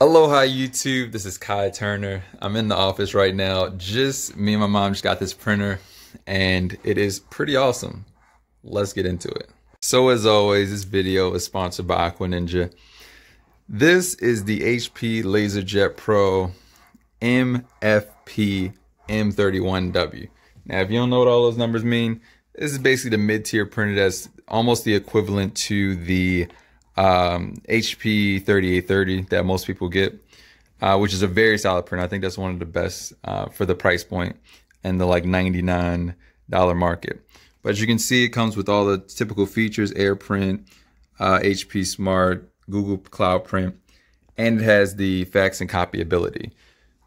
Aloha YouTube, this is Khi Turner. I'm in the office right now. Just me and my mom just got this printer and it is pretty awesome. Let's get into it. So as always, this video is sponsored by AcquaNINJA. This is the HP LaserJet Pro MFP M31W. Now if you don't know what all those numbers mean, this is basically the mid-tier printer that's almost the equivalent to the HP 3830 that most people get, which is a very solid printer. I think that's one of the best for the price point and the like $99 market. But as you can see, it comes with all the typical features: AirPrint, HP Smart, Google Cloud Print, and it has the fax and copy ability.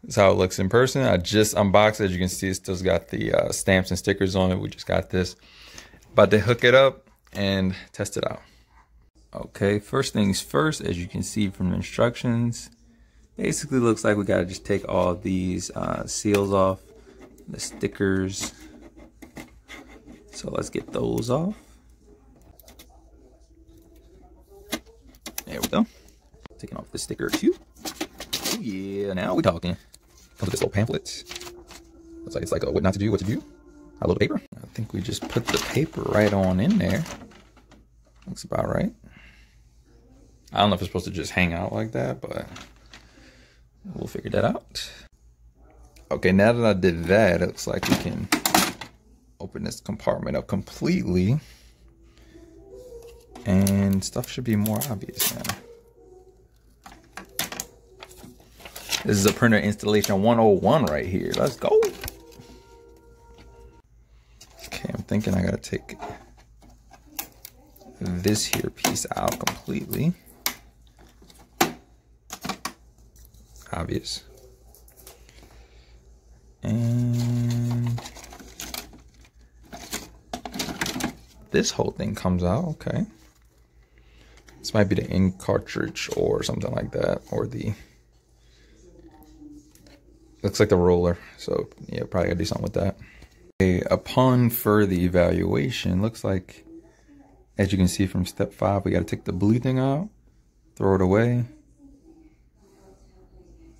That's how it looks in person. I just unboxed it. As you can see, it still's got the stamps and stickers on it. We just got this. About to hook it up and test it out. Okay, first things first, as you can see from the instructions, basically looks like we gotta just take all these seals off, the stickers. So let's get those off. There we go. Taking off the sticker too. Oh yeah, now we're talking. Comes with this little pamphlet. Looks like it's like a what not to do, what to do. A little paper. I think we just put the paper right on in there. Looks about right. I don't know if it's supposed to just hang out like that, but we'll figure that out. Okay, now that I did that, it looks like we can open this compartment up completely. And stuff should be more obvious now. This is a printer installation 101 right here. Let's go. Okay, I'm thinking I gotta take this here piece out completely. Obvious. And this whole thing comes out. Okay, this might be the ink cartridge or something like that, or the looks like the roller. So yeah, probably gotta do something with that. Okay, upon further evaluation, looks like, as you can see from step 5, we gotta take the blue thing out, throw it away.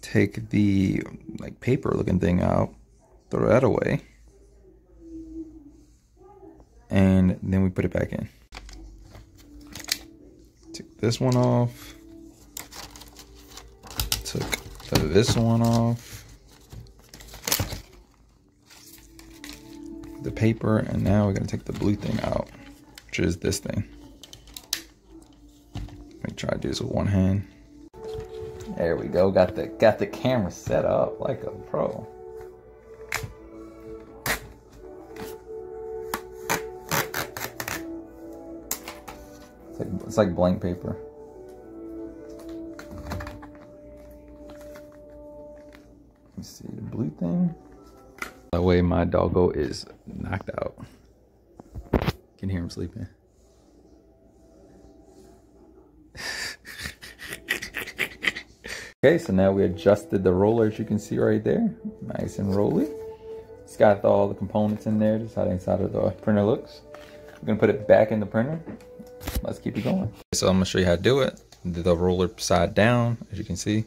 Take the like paper looking thing out, throw that away, and then we put it back in. Took this one off, took this one off, the paper, and now we're gonna take the blue thing out, which is this thing. Let me try to do this with one hand. There we go. Got the camera set up like a pro. It's like blank paper. Let me see the blue thing. That way my doggo is knocked out. Can hear him sleeping. Okay, so now we adjusted the roller, as you can see right there. Nice and rolly. It's got all the components in there. This is how the inside of the printer looks. I'm gonna put it back in the printer. Let's keep it going. So I'm gonna show you how to do it. Do the roller side down, as you can see.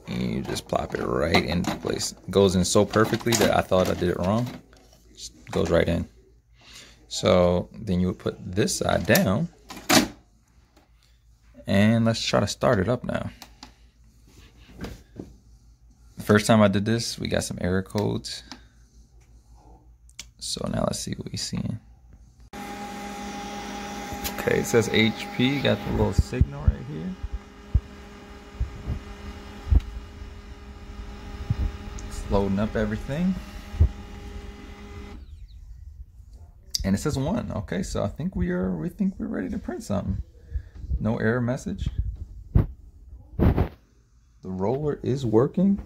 And you just plop it right into place. It goes in so perfectly that I thought I did it wrong. Just goes right in. So then you would put this side down. And let's try to start it up now. First time I did this, we got some error codes. So now let's see what we're seeing. Okay, it says HP, got the little signal right here. It's loading up everything. And it says 1. Okay, so I think we're ready to print something. No error message. The roller is working.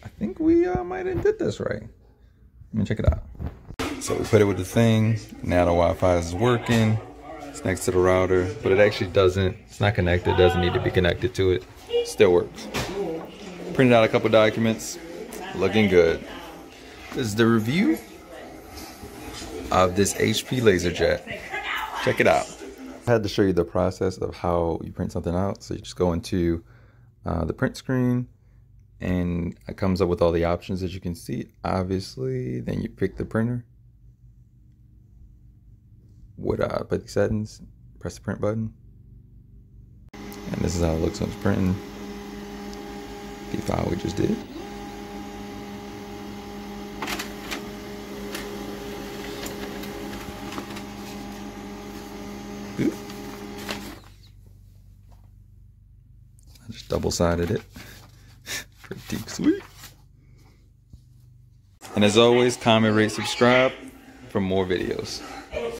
I think we might have did this right. Let me check it out. So we put it with the thing. Now the Wi-Fi is working. It's next to the router, but it actually doesn't. It's not connected. It doesn't need to be connected to it. Still works. Printed out a couple documents. Looking good. This is the review of this HP LaserJet. Check it out. I had to show you the process of how you print something out. So you just go into the print screen, and it comes up with all the options that you can see, obviously. Then you pick the printer. Put the settings, press the print button. And this is how it looks when it's printing. The file we just did. Ooh. I just double-sided it. Pretty sweet. And as always, comment, rate, subscribe for more videos.